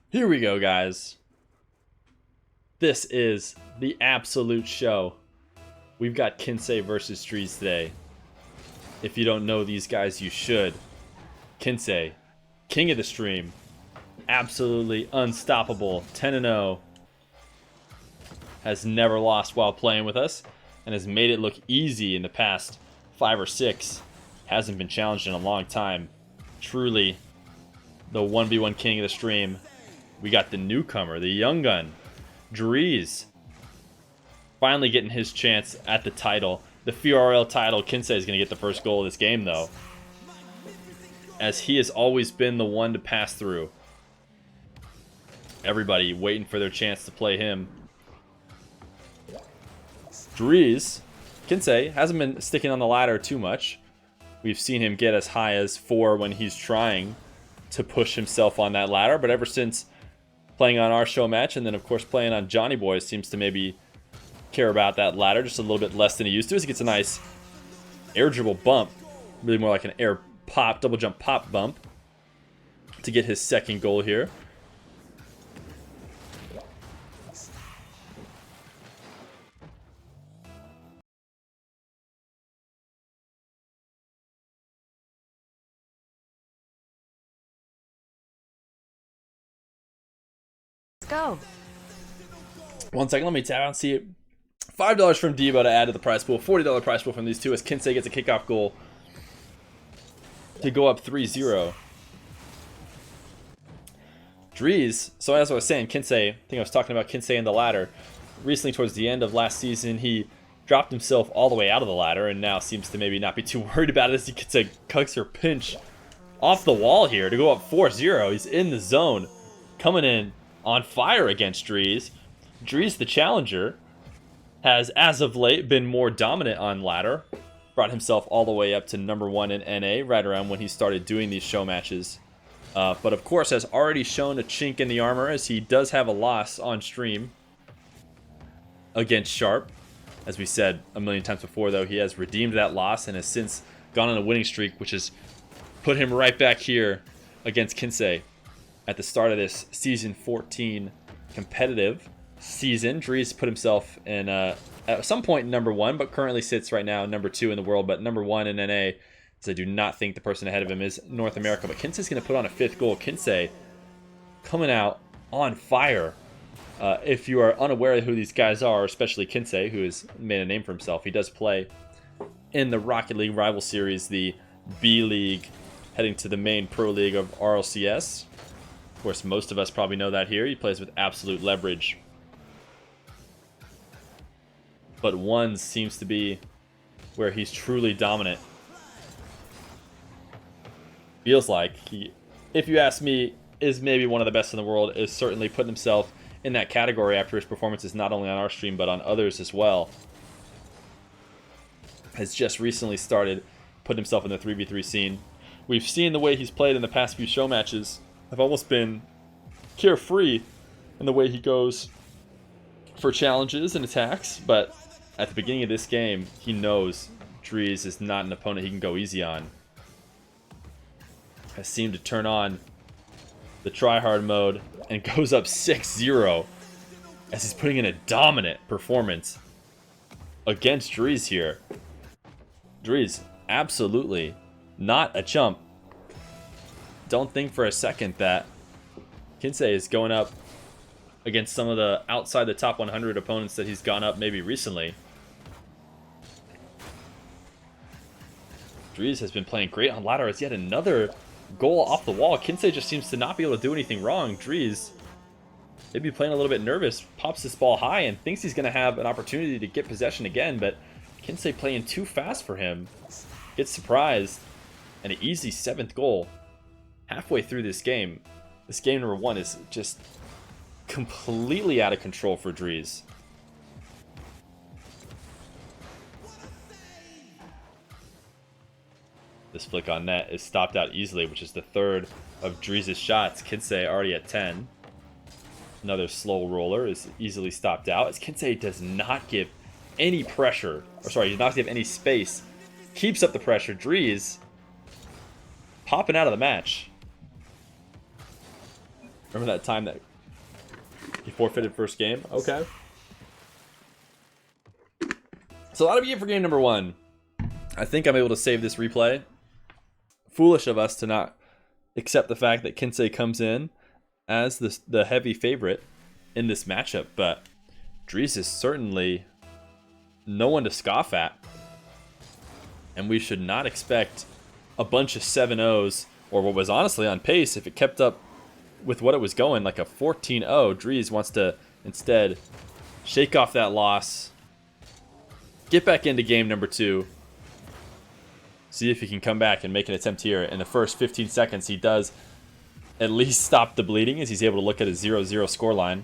Here we go, guys. This is the absolute show. We've got Kinseh versus Dreaz today. If you don't know these guys, you should. Kinseh, king of the stream. Absolutely unstoppable. 10-0. Has never lost while playing with us. And has made it look easy in the past 5 or 6. Hasn't been challenged in a long time. Truly the 1v1 king of the stream. We got the newcomer, the young gun, Dreaz. Finally getting his chance at the title. The FeerRL title. Kinseh is going to get the first goal of this game, though, as he has always been the one to pass through. Everybody waiting for their chance to play him. Dreaz, Kinseh, hasn't been sticking on the ladder too much. We've seen him get as high as 4 when he's trying to push himself on that ladder, but ever since playing on our show match, and then of course playing on Johnny Boy, seems to maybe care about that ladder just a little bit less than he used to, as he gets a nice air dribble bump, really more like an air pop, double jump pop bump, to get his second goal here. Go. 1 second, let me tap out and see it. $5 from Debo to add to the prize pool. $40 prize pool from these two as Kinseh gets a kickoff goal to go up 3-0. Dreaz, so as I was saying, Kinseh, I think I was talking about Kinseh and the ladder. Recently, towards the end of last season, he dropped himself all the way out of the ladder and now seems to maybe not be too worried about it as he gets a Kugser pinch off the wall here to go up 4-0. He's in the zone, coming in on fire against Dreaz. Dreaz, the challenger, has as of late been more dominant on ladder. Brought himself all the way up to #1 in NA right around when he started doing these show matches. But of course has already shown a chink in the armor, as he does have a loss on stream against Sharp. As we said a million times before, though, he has redeemed that loss and has since gone on a winning streak, which has put him right back here against Kinseh at the start of this Season 14 competitive season. Dreaz put himself in at some point #1, but currently sits right now #2 in the world, but #1 in NA, as I do not think the person ahead of him is North America. But Kinseh's going to put on a 5th goal. Kinseh coming out on fire. If you are unaware of who these guys are, especially Kinseh, who has made a name for himself, he does play in the Rocket League Rival Series, the B League, heading to the main Pro League of RLCS. Of course, most of us probably know that here. He plays with absolute leverage. But 1 seems to be where he's truly dominant. Feels like he, if you ask me, is maybe one of the best in the world, is certainly putting himself in that category after his performances not only on our stream but on others as well. Has just recently started putting himself in the 3v3 scene. We've seen the way he's played in the past few show matches have almost been carefree in the way he goes for challenges and attacks, but at the beginning of this game, he knows Dreaz is not an opponent he can go easy on. Has seemed to turn on the tryhard mode and goes up 6-0 as he's putting in a dominant performance against Dreaz here. Dreaz, absolutely not a chump. Don't think for a second that Kinseh is going up against some of the outside the top 100 opponents that he's gone up maybe recently. Dreaz has been playing great on ladder as yet another goal off the wall. Kinseh just seems to not be able to do anything wrong. Dreaz maybe playing a little bit nervous, pops this ball high and thinks he's going to have an opportunity to get possession again, but Kinseh playing too fast for him. Gets surprised, and an easy 7th goal halfway through this game. This game #1 is just completely out of control for Dreaz. This flick on net is stopped out easily, which is the 3rd of Dreaz's shots. Kinseh already at 10. Another slow roller is easily stopped out, as Kinseh does not give any pressure, or sorry, does not give any space. Keeps up the pressure. Dreaz popping out of the match. Remember that time that he forfeited first game? Okay. So that'll be it for game number 1. I think I'm able to save this replay. Foolish of us to not accept the fact that Kinseh comes in as the heavy favorite in this matchup, but Dreaz is certainly no one to scoff at. And we should not expect a bunch of 7-0s, or what was honestly on pace if it kept up with what it was going, like a 14-0. Dreaz wants to instead shake off that loss, get back into game number 2, see if he can come back and make an attempt here. In the first 15 seconds, he does at least stop the bleeding as he's able to look at a 0-0 scoreline.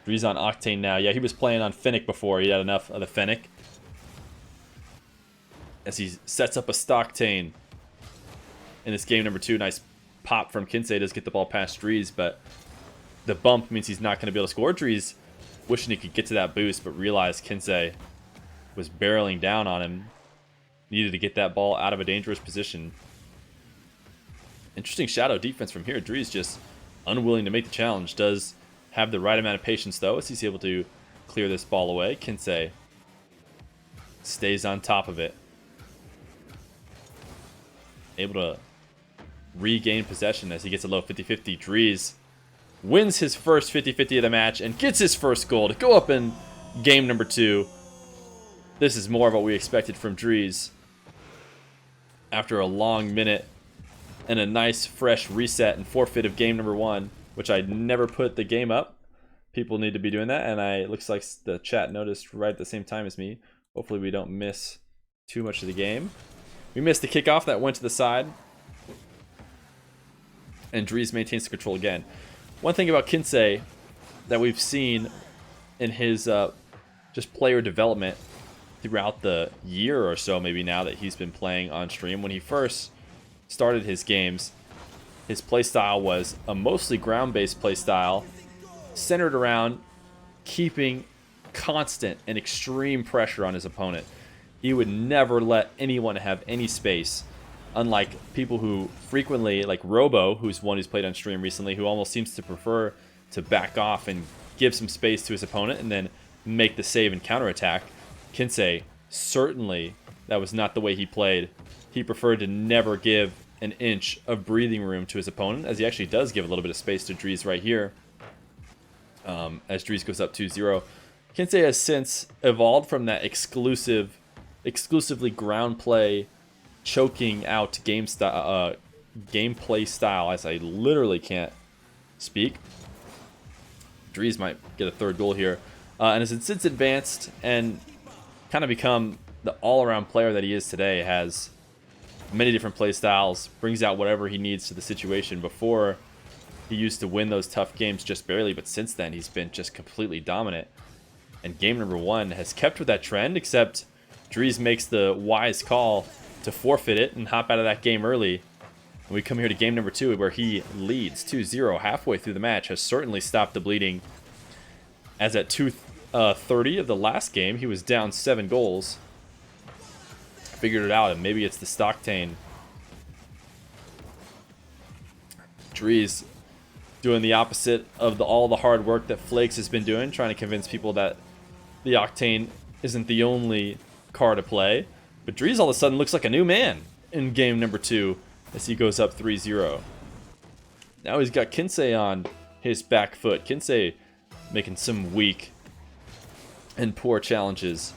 Dreaz on Octane now. Yeah, he was playing on Fennec before. He had enough of the Fennec. As he sets up a Stocktane in this game number 2. Nice pop from Kinseh. Does get the ball past Dreaz, but the bump means he's not going to be able to score. Dreaz wishing he could get to that boost, but realized Kinseh was barreling down on him. Needed to get that ball out of a dangerous position. Interesting shadow defense from here. Dreaz just unwilling to make the challenge. Does have the right amount of patience, though, as he's able to clear this ball away. Kinseh stays on top of it. Able to regain possession as he gets a low 50-50. Dreaz wins his first 50-50 of the match and gets his first goal to go up in game number 2. This is more of what we expected from Dreaz after a long minute and a nice fresh reset and forfeit of game number 1, which I never put the game up. People need to be doing that, and it looks like the chat noticed right at the same time as me. Hopefully we don't miss too much of the game. We missed the kickoff that went to the side, and Dreaz maintains the control again. One thing about Kinseh that we've seen in his just player development throughout the year or so, maybe now that he's been playing on stream. When he first started his games, his playstyle was a mostly ground-based playstyle centered around keeping constant and extreme pressure on his opponent. He would never let anyone have any space, unlike people who frequently, like Robo, who's one who's played on stream recently, who almost seems to prefer to back off and give some space to his opponent and then make the save and counterattack. Kinseh, certainly that was not the way he played. He preferred to never give an inch of breathing room to his opponent, as he actually does give a little bit of space to Dreaz right here. As Dreaz goes up 2-0. Kinseh has since evolved from that exclusively ground play, choking out gameplay style, as I literally can't speak. Dreaz might get a third goal here. And has since advanced and kind of become the all-around player that he is today. Has many different play styles, brings out whatever he needs to the situation. Before, he used to win those tough games just barely, but since then he's been just completely dominant. And game number 1 has kept with that trend, except Dreaz makes the wise call to forfeit it and hop out of that game early. And we come here to game number 2, where he leads 2-0 halfway through the match. Has certainly stopped the bleeding, as at 2:30 of the last game, he was down 7 goals. Figured it out, and maybe it's the Stocktane. Dreaz doing the opposite of all the hard work that Flakes has been doing, trying to convince people that the Octane isn't the only car to play. But Dreaz all of a sudden looks like a new man in game number 2 as he goes up 3-0. Now he's got Kinseh on his back foot. Kinseh making some weak and poor challenges.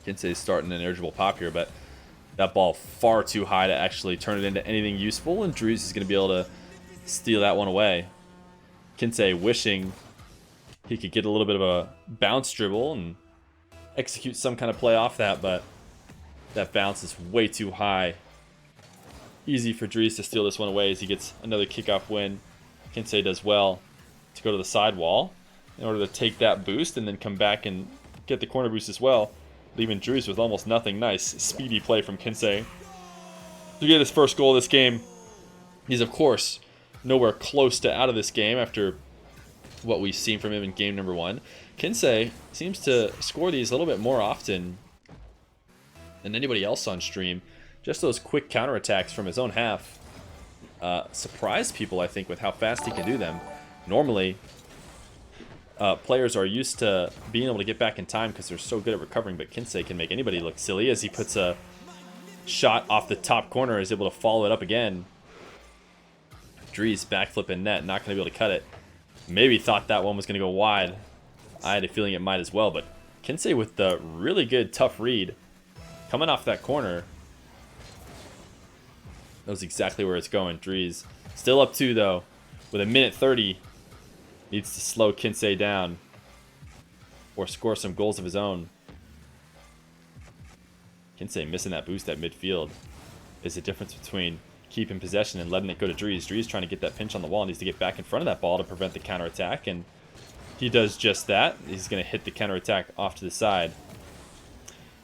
Kinseh is starting an eligible pop here, but that ball far too high to actually turn it into anything useful, and Dreaz is going to be able to steal that one away. Kinseh wishing he could get a little bit of a bounce dribble and execute some kind of play off that, but that bounce is way too high. Easy for Dreaz to steal this one away as he gets another kickoff win. Kinseh does well to go to the sidewall in order to take that boost and then come back and get the corner boost as well, leaving Dreaz with almost nothing. Nice speedy play from Kinseh to get his first goal of this game. He's of course nowhere close to out of this game after what we've seen from him in game number 1. Kinseh seems to score these a little bit more often than anybody else on stream. Just those quick counterattacks from his own half surprise people, I think, with how fast he can do them. Normally, players are used to being able to get back in time because they're so good at recovering, but Kinseh can make anybody look silly as he puts a shot off the top corner, is able to follow it up again. Dreaz backflip in net, not going to be able to cut it. Maybe thought that one was going to go wide. I had a feeling it might as well, but Kinseh with the really good tough read coming off that corner. Knows exactly where it's going. Dreaz still up 2 though, with a minute 30. Needs to slow Kinseh down or score some goals of his own. Kinseh missing that boost at midfield is the difference between keeping possession and letting it go to Dreaz. Dreaz trying to get that pinch on the wall, needs to get back in front of that ball to prevent the counterattack, and he does just that. He's going to hit the counterattack off to the side.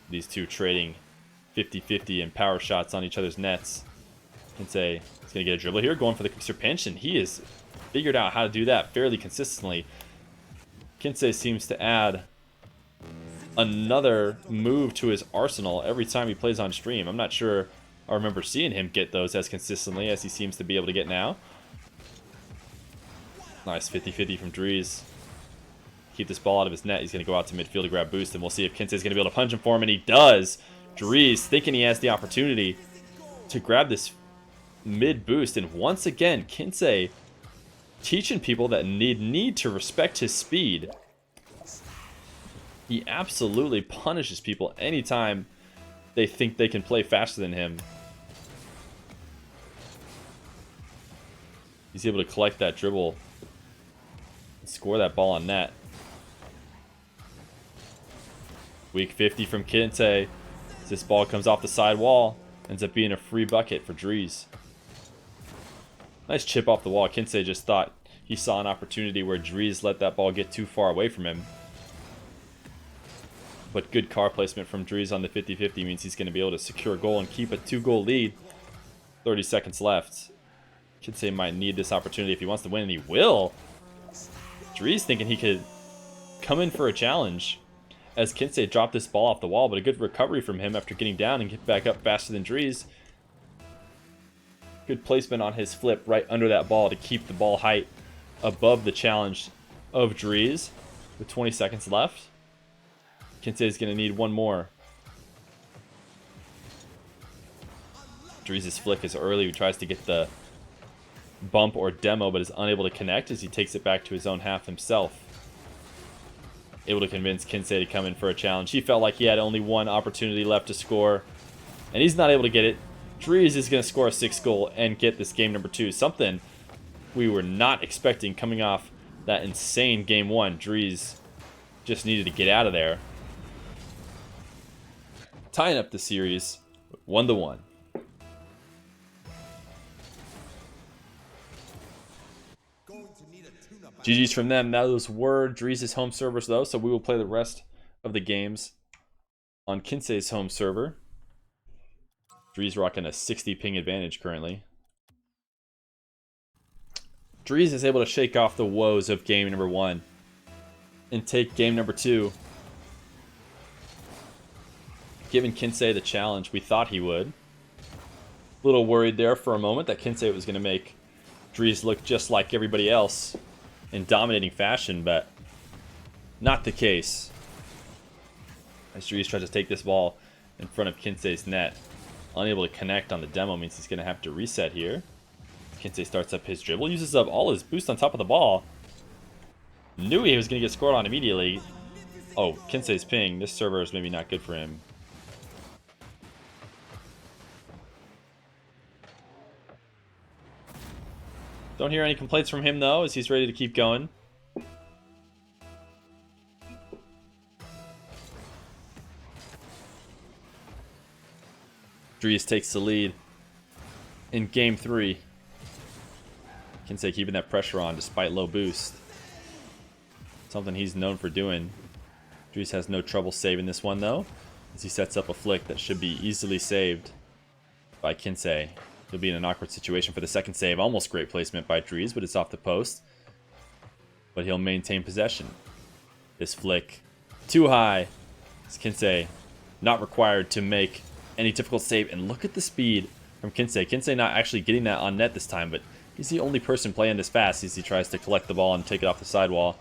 These two trading 50-50 and power shots on each other's nets. Kinseh is going to get a dribble here, going for the Kickster pinch, and he has figured out how to do that fairly consistently. Kinseh seems to add another move to his arsenal every time he plays on stream. I'm not sure I remember seeing him get those as consistently as he seems to be able to get now. Nice 50-50 from Dreaz. Keep this ball out of his net. He's going to go out to midfield to grab boost, and we'll see if Kinseh is going to be able to punch him for him, and he does. Dreaz thinking he has the opportunity to grab this mid boost, and once again, Kinseh teaching people that need to respect his speed. He absolutely punishes people anytime they think they can play faster than him. He's able to collect that dribble and score that ball on net. Weak 50 from Kinseh. This ball comes off the side wall. Ends up being a free bucket for Dreaz. Nice chip off the wall. Kinseh just thought he saw an opportunity where Dreaz let that ball get too far away from him. But good car placement from Dreaz on the 50-50 means he's going to be able to secure a goal and keep a 2-goal lead. 30 seconds left. Kinseh might need this opportunity if he wants to win, and he will. Dreaz thinking he could come in for a challenge as Kinseh dropped this ball off the wall, but a good recovery from him after getting down and get back up faster than Dreaz. Good placement on his flip right under that ball to keep the ball height above the challenge of Dreaz. With 20 seconds left, Kinseh is going to need one more. Dreaz's flick is early. He tries to get the bump or demo, but is unable to connect as he takes it back to his own half himself. Able to convince Kinseh to come in for a challenge. He felt like he had only one opportunity left to score, and he's not able to get it. Dreaz is going to score a 6th goal and get this game number 2. Something we were not expecting coming off that insane game 1. Dreaz just needed to get out of there. Tying up the series 1-1. GG's from them. Now those were Dreaz's home servers though, so we will play the rest of the games on Kinseh's home server. Dreaz rocking a 60 ping advantage currently. Dreaz is able to shake off the woes of game number 1 and take game number 2. Giving Kinseh the challenge we thought he would. A little worried there for a moment that Kinseh was going to make Dreaz look just like everybody else in dominating fashion, but not the case. As Dreaz tries to take this ball in front of Kinseh's net. Unable to connect on the demo means he's going to have to reset here. Kinseh starts up his dribble, uses up all his boost on top of the ball. Knew he was going to get scored on immediately. Oh, Kinseh's ping. This server is maybe not good for him. Don't hear any complaints from him though, as he's ready to keep going. Dreaz takes the lead in game 3. Kinseh keeping that pressure on despite low boost. Something he's known for doing. Dreaz has no trouble saving this one though, as he sets up a flick that should be easily saved by Kinseh. He'll be in an awkward situation for the second save. Almost great placement by Dreaz, but it's off the post. But he'll maintain possession. This flick too high as Kinseh not required to make any difficult save. And look at the speed from Kinseh. Kinseh not actually getting that on net this time, but he's the only person playing this fast as he tries to collect the ball and take it off the sidewall.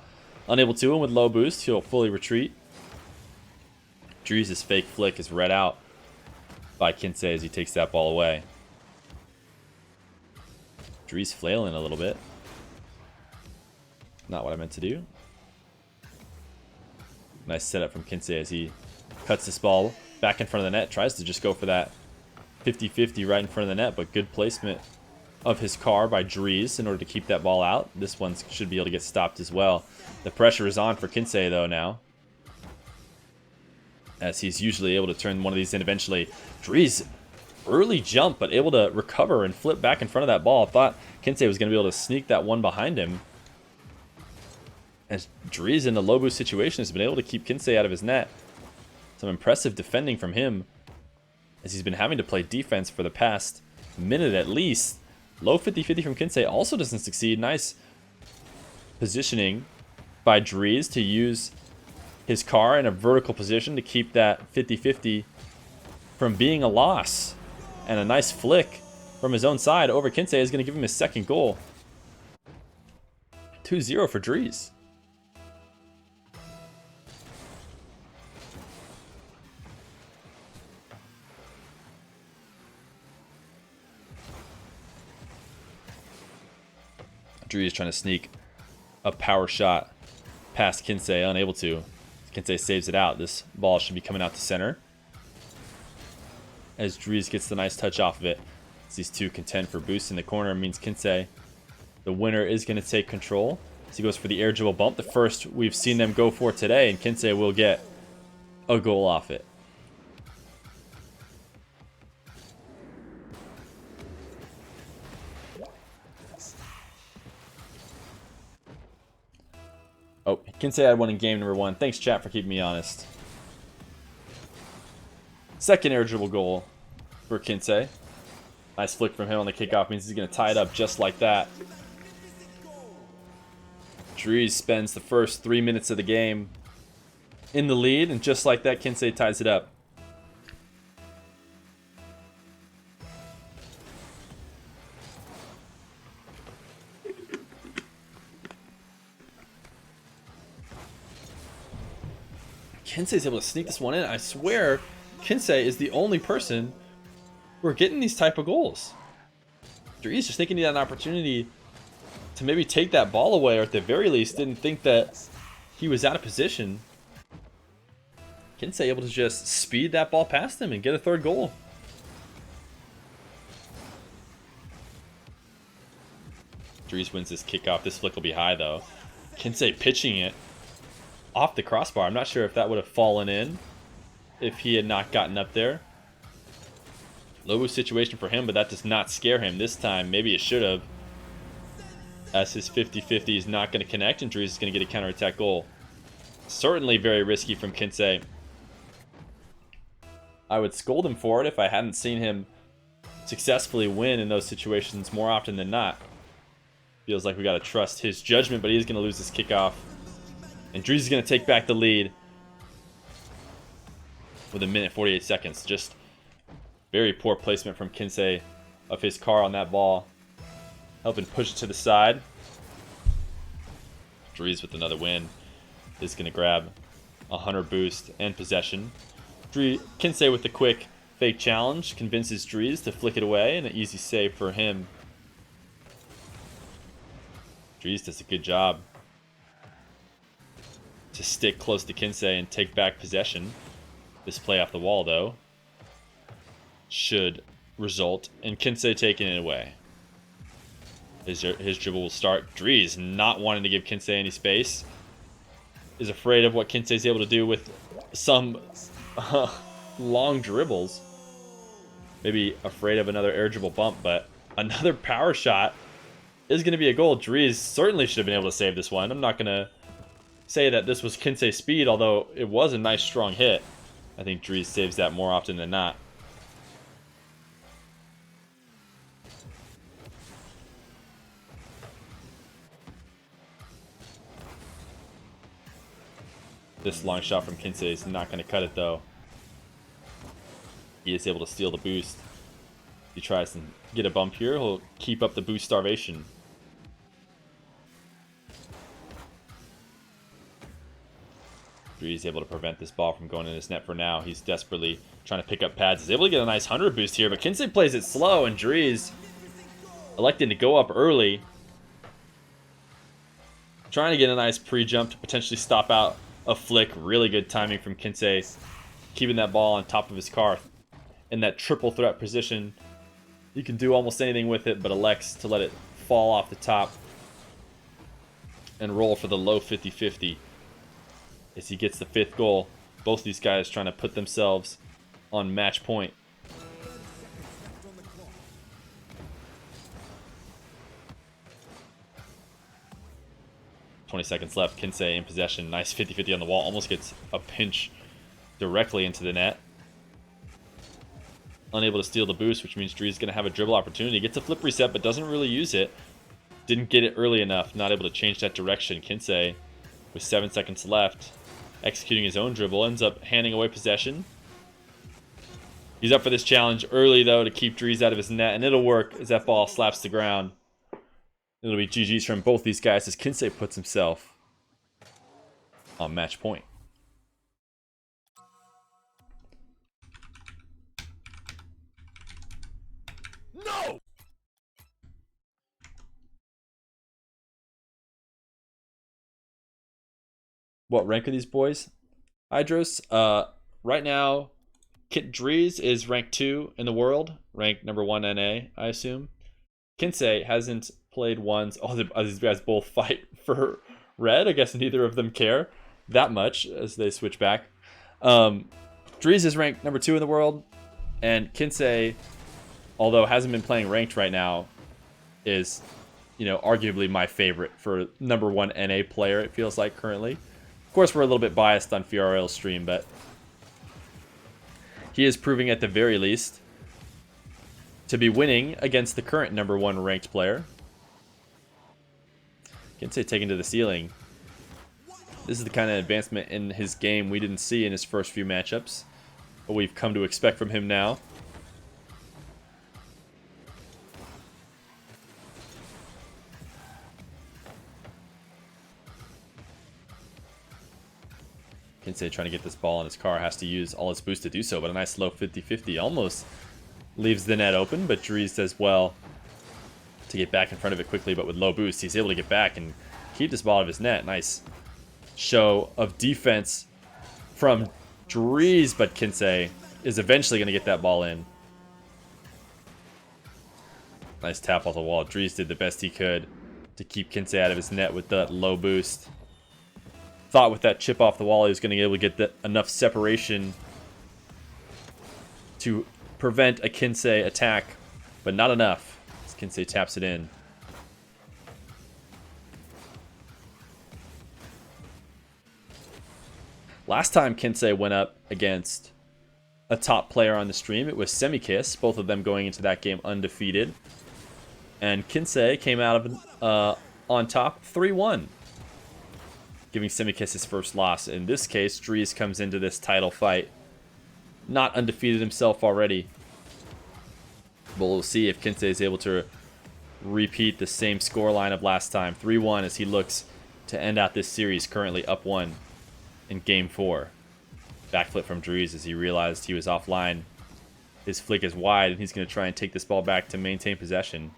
Unable to, and with low boost, he'll fully retreat. Dreaz's fake flick is read out by Kinseh as he takes that ball away. Dreaz flailing a little bit. Not what I meant to do. Nice setup from Kinseh as he cuts this ball back in front of the net. Tries to just go for that 50-50 right in front of the net, but good placement of his car by Dreaz in order to keep that ball out. This one should be able to get stopped as well. The pressure is on for Kinseh though now, as he's usually able to turn one of these in eventually. Dreaz, early jump, but able to recover and flip back in front of that ball. Thought Kinseh was going to be able to sneak that one behind him, as Dreaz in the low boost situation has been able to keep Kinseh out of his net. Some impressive defending from him, as he's been having to play defense for the past minute at least. Low 50-50 from Kinseh also doesn't succeed. Nice positioning by Dreaz to use his car in a vertical position to keep that 50-50 from being a loss. And a nice flick from his own side over Kinseh is going to give him his second goal. 2-0 for Dreaz. Dreaz trying to sneak a power shot past Kinseh, unable to. Kinseh saves it out. This ball should be coming out to center, as Dreaz gets the nice touch off of it. As these two contend for boost in the corner, it means Kinseh, the winner, is going to take control. As he goes for the air dribble bump, the first we've seen them go for today, and Kinseh will get a goal off it. Oh, Kinseh had one in game number 1. Thanks, chat, for keeping me honest. Second air dribble goal for Kinseh. Nice flick from him on the kickoff means he's going to tie it up just like that. Dreaz spends the first 3 minutes of the game in the lead, and just like that, Kinseh ties it up. Kinsey's able to sneak this one in. I swear, Kinseh is the only person who are getting these type of goals. Dreaz just thinking he had an opportunity to maybe take that ball away, or at the very least didn't think that he was out of position. Kinseh able to just speed that ball past him and get a third goal. Dreaz wins this kickoff. This flick will be high though. Kinseh pitching it off the crossbar. I'm not sure if that would have fallen in if he had not gotten up there. Low situation for him, but that does not scare him this time. Maybe it should have, as his 50-50 is not going to connect, and Dreaz is going to get a counterattack goal. Certainly very risky from Kinseh. I would scold him for it if I hadn't seen him successfully win in those situations more often than not. Feels like we got to trust his judgment, but he's going to lose this kickoff. And Dreaz is going to take back the lead with 1:48 seconds. Just very poor placement from Kinseh of his car on that ball, helping push it to the side. Dreaz with another win is going to grab a 100 boost and possession. Kinseh with the quick fake challenge convinces Dreaz to flick it away, and an easy save for him. Dreaz does a good job to stick close to Kinseh and take back possession. This play off the wall, though, should result in Kinseh taking it away. His dribble will start. Dreaz, not wanting to give Kinseh any space, is afraid of what Kinseh is able to do with some long dribbles. Maybe afraid of another air dribble bump, but another power shot is going to be a goal. Dreaz certainly should have been able to save this one. I'm not going to say that this was Kinseh's speed, although it was a nice strong hit. I think Dreaz saves that more often than not. This long shot from Kinseh is not going to cut it though. He is able to steal the boost. He tries to get a bump here. He'll keep up the boost starvation. Dreaz able to prevent this ball from going in his net for now. He's desperately trying to pick up pads. He's able to get a nice 100 boost here, but Kinseh plays it slow, and Dreaz electing to go up early. Trying to get a nice pre-jump to potentially stop out a flick. Really good timing from Kinseh. Keeping that ball on top of his car in that triple threat position. You can do almost anything with it, but elects to let it fall off the top and roll for the low 50-50 as he gets the 5th goal. Both these guys trying to put themselves on match point. Seconds left. Kinseh in possession. Nice 50-50 on the wall. Almost gets a pinch directly into the net. Unable to steal the boost, which means Dreaz is going to have a dribble opportunity. Gets a flip reset, but doesn't really use it. Didn't get it early enough. Not able to change that direction. Kinseh, with 7 seconds left, executing his own dribble, ends up handing away possession. He's up for this challenge early, though, to keep Dreaz out of his net, and it'll work as that ball slaps the ground. It'll be GG's from both these guys as Kinseh puts himself on match point. No! What rank are these boys? Hydros, right now, Dreaz is ranked 2 in the world, ranked number 1 NA, I assume. Kinseh hasn't played once. Oh, these guys both fight for red. I guess neither of them care that much as they switch back. Dreaz is ranked number 2 in the world, and Kinseh, although hasn't been playing ranked right now, is, you know, arguably my favorite for number 1 NA player, it feels like currently. Of course, we're a little bit biased on FeerRL stream, but he is proving at the very least to be winning against the current number 1 ranked player. Kinseh taken to the ceiling. This is the kind of advancement in his game we didn't see in his first few matchups, but we've come to expect from him now. Kinseh trying to get this ball in his car, has to use all his boost to do so, but a nice low 50-50 almost leaves the net open, but Dreaz does well to get back in front of it quickly, but with low boost, he's able to get back and keep this ball out of his net. Nice show of defense from Dreaz, but Kinseh is eventually going to get that ball in. Nice tap off the wall. Dreaz did the best he could to keep Kinseh out of his net with that low boost. Thought with that chip off the wall he was going to be able to get enough separation to prevent a Kinseh attack, but not enough as Kinseh taps it in. Last time Kinseh went up against a top player on the stream, it was Semikiss, both of them going into that game undefeated. And Kinseh came out of on top 3-1, giving Semikiss his first loss. In this case, Dreaz comes into this title fight not undefeated himself already. But we'll see if Kinseh is able to repeat the same scoreline of last time. 3-1 as he looks to end out this series, currently up 1 in Game 4. Backflip from Dreaz as he realized he was offline. His flick is wide, and he's going to try and take this ball back to maintain possession.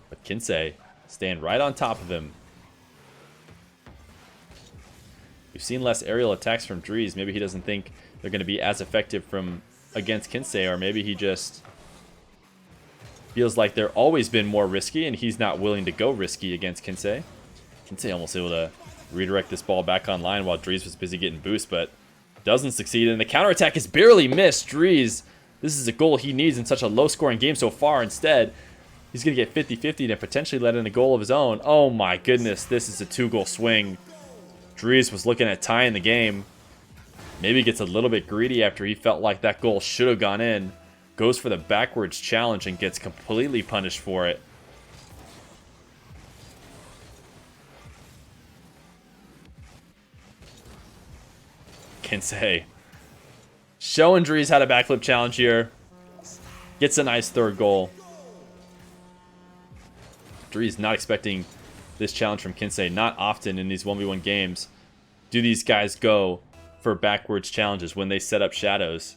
But Kinseh staying right on top of him. We've seen less aerial attacks from Dreaz. Maybe he doesn't think they're going to be as effective from against Kinseh, or maybe he just feels like they're always been more risky and he's not willing to go risky against Kinseh. Kinseh almost able to redirect this ball back online while Dreaz was busy getting boost, but doesn't succeed, and the counterattack is barely missed. Dreaz, this is a goal he needs in such a low-scoring game so far. Instead, he's going to get 50-50 and potentially let in a goal of his own. Oh my goodness, this is a 2-goal swing. Dreaz was looking at tying the game. Maybe gets a little bit greedy after he felt like that goal should have gone in. Goes for the backwards challenge and gets completely punished for it. Kinseh Showing Dreaz how to backflip challenge here. Gets a nice third goal. Dreaz not expecting this challenge from Kinseh. Not often in these 1v1 games do these guys go for backwards challenges when they set up shadows.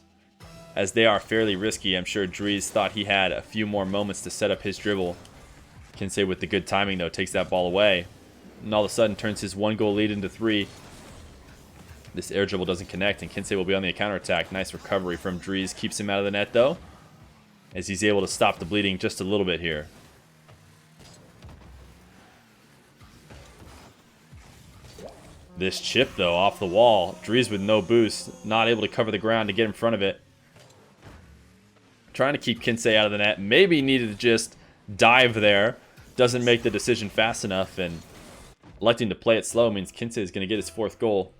As they are fairly risky, I'm sure Dreaz thought he had a few more moments to set up his dribble. Kinseh with the good timing though takes that ball away. And all of a sudden turns his 1-goal lead into 3. This air dribble doesn't connect and Kinseh will be on the counterattack. Nice recovery from Dreaz. Keeps him out of the net though, as he's able to stop the bleeding just a little bit here. This chip though off the wall. Dreaz with no boost, not able to cover the ground to get in front of it. Trying to keep Kinseh out of the net. Maybe needed to just dive there. Doesn't make the decision fast enough, and electing to play it slow means Kinseh is going to get his 4th goal.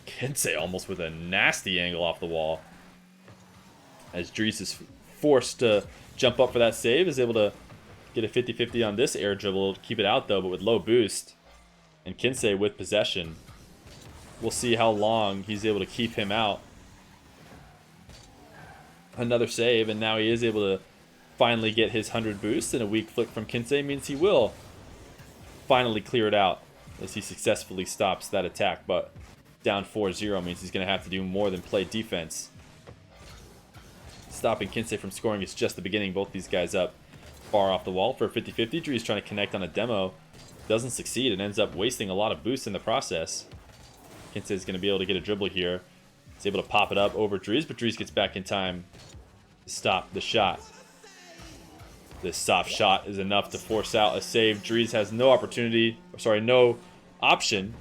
Kinseh almost with a nasty angle off the wall. As Dreaz is forced to jump up for that save, is able to get a 50-50 on this air dribble. Keep it out though, but with low boost. And Kinseh with possession. We'll see how long he's able to keep him out. Another save, and now he is able to finally get his 100 boost, and a weak flick from Kinseh means he will finally clear it out as he successfully stops that attack. But down 4-0 means he's going to have to do more than play defense. Stopping Kinseh from scoring is just the beginning. Both these guys up far off the wall for a 50-50. Dreaz trying to connect on a demo. Doesn't succeed and ends up wasting a lot of boost in the process. Kinseh is going to be able to get a dribble here. He's able to pop it up over Dreaz, but Dreaz gets back in time to stop the shot. This soft shot is enough to force out a save. Dreaz has no opportunity, no option,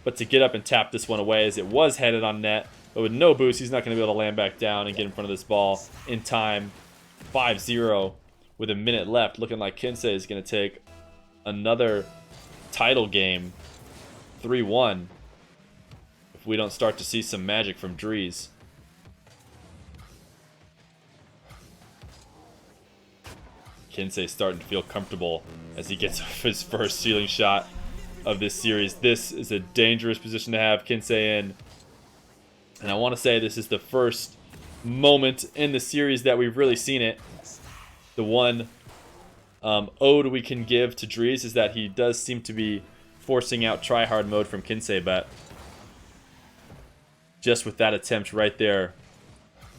but to get up and tap this one away, as it was headed on net. But with no boost, he's not going to be able to land back down and get in front of this ball in time. 5-0 with a minute left. Looking like Kinseh is going to take another title game. 3-1. If we don't start to see some magic from Dreaz. Kinseh starting to feel comfortable as he gets his first ceiling shot of this series. This is a dangerous position to have Kinseh in. And I want to say this is the first moment in the series that we've really seen it. The one ode we can give to Dreaz is that he does seem to be forcing out try-hard mode from Kinseh, but just with that attempt right there,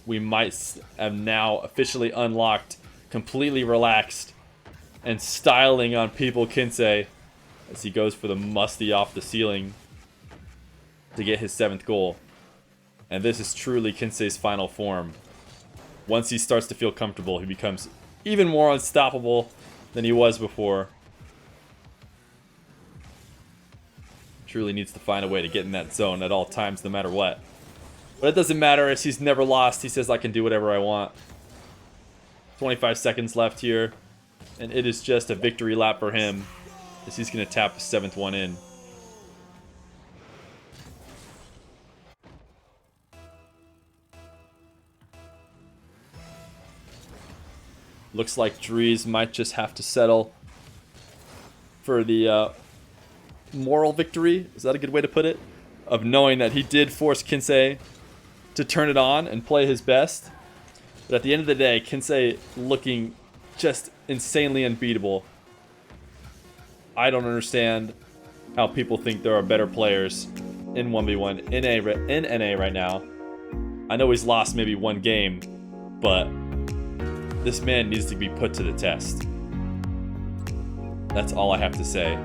we might have now officially unlocked, completely relaxed, and styling on people Kinseh as he goes for the musty off the ceiling to get his 7th goal. And this is truly Kinseh's final form. Once he starts to feel comfortable, he becomes even more unstoppable than he was before. Truly needs to find a way to get in that zone at all times, no matter what. But it doesn't matter, as he's never lost. He says, I can do whatever I want. 25 seconds left here, and it is just a victory lap for him, as he's going to tap the 7th one in. Looks like Dreaz might just have to settle for the moral victory. Is that a good way to put it? Of knowing that he did force Kinseh to turn it on and play his best. But at the end of the day, Kinseh looking just insanely unbeatable. I don't understand how people think there are better players in 1v1 in NA right now. I know he's lost maybe one game, but this man needs to be put to the test. That's all I have to say.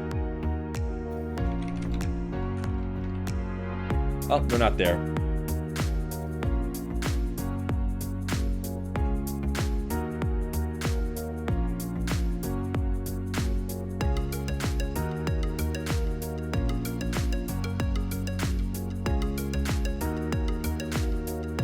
Oh, they're not there.